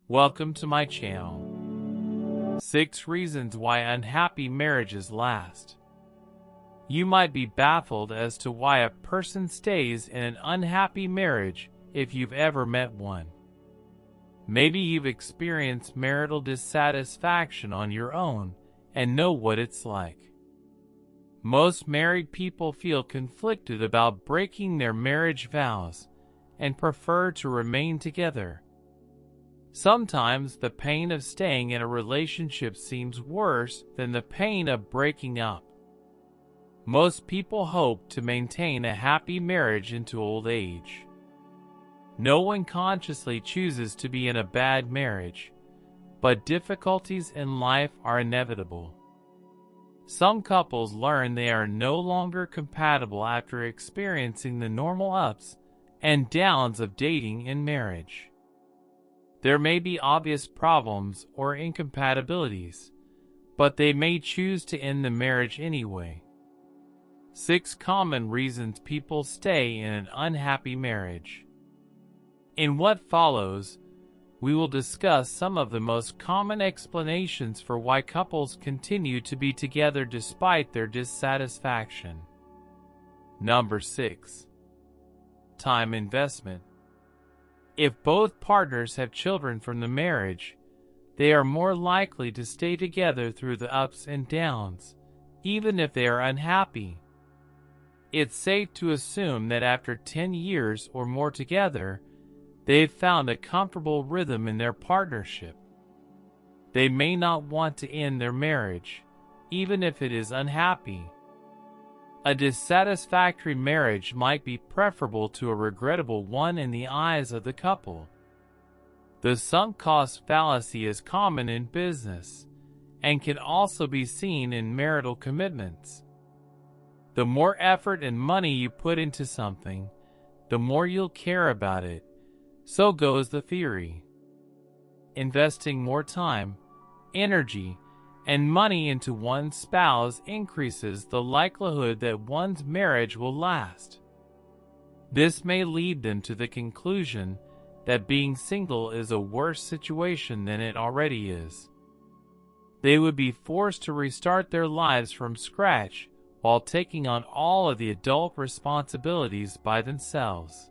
Welcome to my channel. 6 reasons why unhappy marriages last. You might be baffled as to why a person stays in an unhappy marriage if you've ever met one. Maybe you've experienced marital dissatisfaction on your own and know what it's like. Most married people feel conflicted about breaking their marriage vows and prefer to remain together. Sometimes the pain of staying in a relationship seems worse than the pain of breaking up. Most people hope to maintain a happy marriage into old age. No one consciously chooses to be in a bad marriage, but difficulties in life are inevitable. Some couples learn they are no longer compatible after experiencing the normal ups and downs of dating and marriage. There may be obvious problems or incompatibilities, but they may choose to end the marriage anyway. 6 common reasons people stay in an unhappy marriage. In what follows, we will discuss some of the most common explanations for why couples continue to be together despite their dissatisfaction. Number 6. Time investment. If both partners have children from the marriage, they are more likely to stay together through the ups and downs, even if they are unhappy. It's safe to assume that after 10 years or more together, they've found a comfortable rhythm in their partnership. They may not want to end their marriage, even if it is unhappy. A dissatisfactory marriage might be preferable to a regrettable one in the eyes of the couple. The sunk cost fallacy is common in business and can also be seen in marital commitments. The more effort and money you put into something, the more you'll care about it. So goes the theory. Investing more time, energy, and money into one's spouse increases the likelihood that one's marriage will last. This may lead them to the conclusion that being single is a worse situation than it already is. They would be forced to restart their lives from scratch while taking on all of the adult responsibilities by themselves.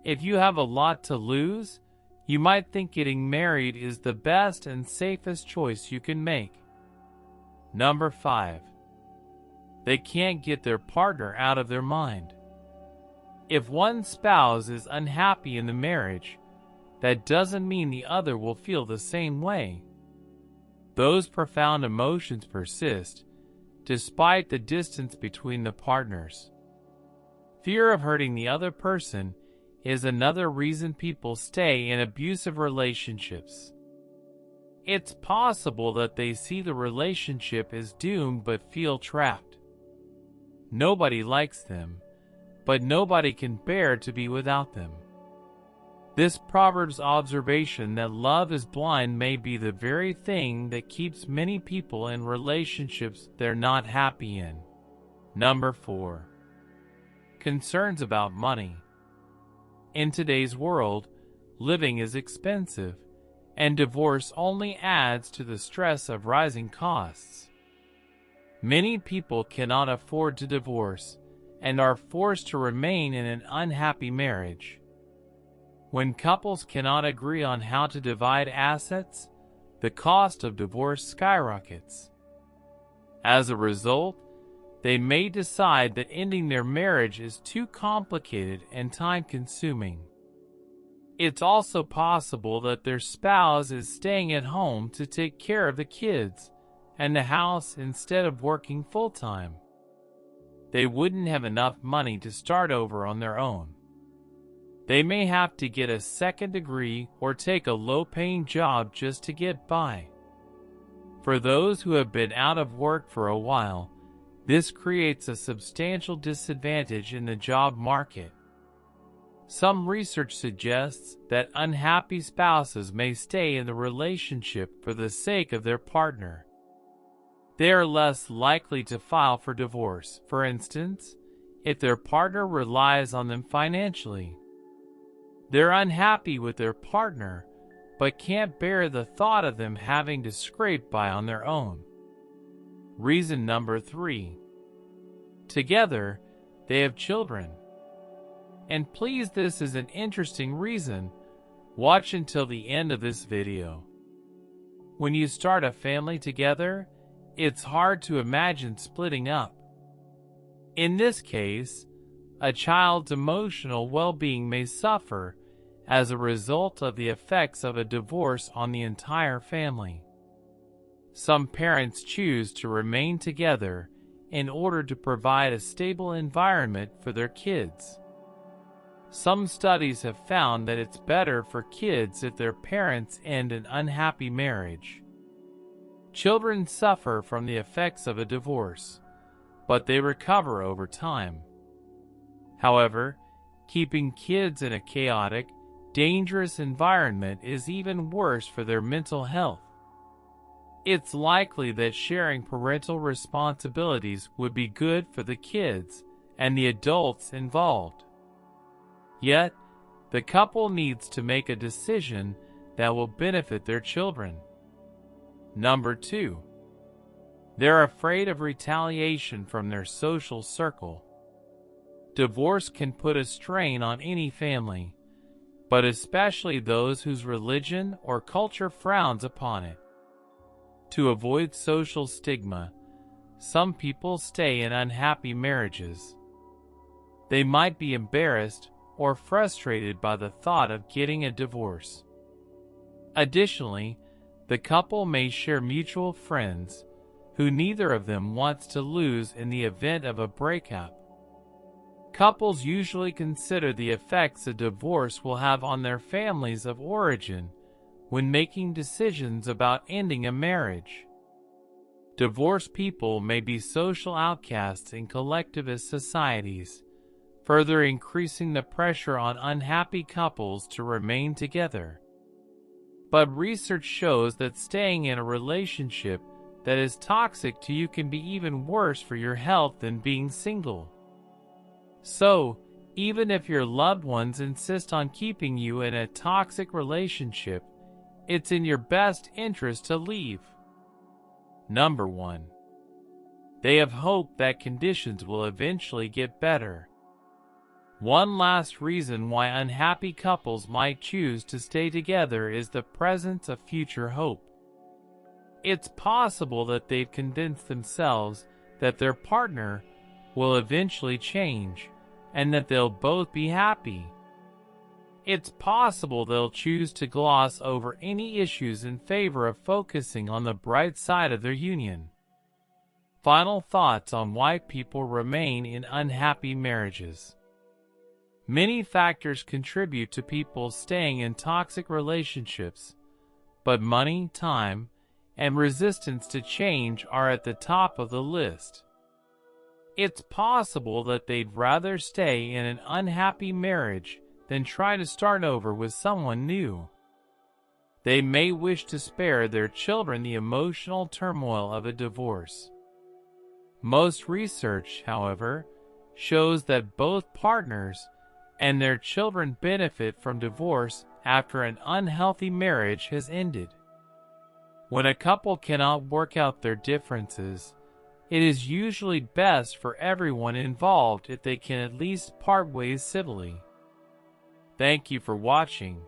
If you have a lot to lose, you might think getting married is the best and safest choice you can make. Number 5. They can't get their partner out of their mind. If one spouse is unhappy in the marriage, that doesn't mean the other will feel the same way. Those profound emotions persist, despite the distance between the partners. Fear of hurting the other person is another reason people stay in abusive relationships. It's possible that they see the relationship as doomed but feel trapped. Nobody likes them, but nobody can bear to be without them. This proverb's observation that love is blind may be the very thing that keeps many people in relationships they're not happy in. Number 4. Concerns about money. In today's world, living is expensive, and divorce only adds to the stress of rising costs. Many people cannot afford to divorce and are forced to remain in an unhappy marriage. When couples cannot agree on how to divide assets, the cost of divorce skyrockets. As a result, they may decide that ending their marriage is too complicated and time-consuming. It's also possible that their spouse is staying at home to take care of the kids and the house instead of working full-time. They wouldn't have enough money to start over on their own. They may have to get a second degree or take a low-paying job just to get by. For those who have been out of work for a while, this creates a substantial disadvantage in the job market. Some research suggests that unhappy spouses may stay in the relationship for the sake of their partner. They are less likely to file for divorce, for instance, if their partner relies on them financially. They're unhappy with their partner, but can't bear the thought of them having to scrape by on their own. Reason number 3. Together, they have children. And please, this is an interesting reason. Watch until the end of this video. When you start a family together, it's hard to imagine splitting up. In this case, a child's emotional well-being may suffer as a result of the effects of a divorce on the entire family. Some parents choose to remain together in order to provide a stable environment for their kids. Some studies have found that it's better for kids if their parents end an unhappy marriage. Children suffer from the effects of a divorce, but they recover over time. However, keeping kids in a chaotic, dangerous environment is even worse for their mental health. It's likely that sharing parental responsibilities would be good for the kids and the adults involved. Yet, the couple needs to make a decision that will benefit their children. Number 2. They're afraid of retaliation from their social circle. Divorce can put a strain on any family, but especially those whose religion or culture frowns upon it. To avoid social stigma, some people stay in unhappy marriages. They might be embarrassed or frustrated by the thought of getting a divorce. Additionally, the couple may share mutual friends who neither of them wants to lose in the event of a breakup. Couples usually consider the effects a divorce will have on their families of origin when making decisions about ending a marriage. Divorced people may be social outcasts in collectivist societies, further increasing the pressure on unhappy couples to remain together. But research shows that staying in a relationship that is toxic to you can be even worse for your health than being single. So, even if your loved ones insist on keeping you in a toxic relationship, it's in your best interest to leave. Number 1. They have hope that conditions will eventually get better. One last reason why unhappy couples might choose to stay together is the presence of future hope. It's possible that they've convinced themselves that their partner will eventually change and that they'll both be happy. It's possible they'll choose to gloss over any issues in favor of focusing on the bright side of their union. Final thoughts on why people remain in unhappy marriages. Many factors contribute to people staying in toxic relationships, but money, time, and resistance to change are at the top of the list. It's possible that they'd rather stay in an unhappy marriage than try to start over with someone new. They may wish to spare their children the emotional turmoil of a divorce. Most research, however, shows that both partners and their children benefit from divorce after an unhealthy marriage has ended. When a couple cannot work out their differences, it is usually best for everyone involved if they can at least part ways civilly. Thank you for watching.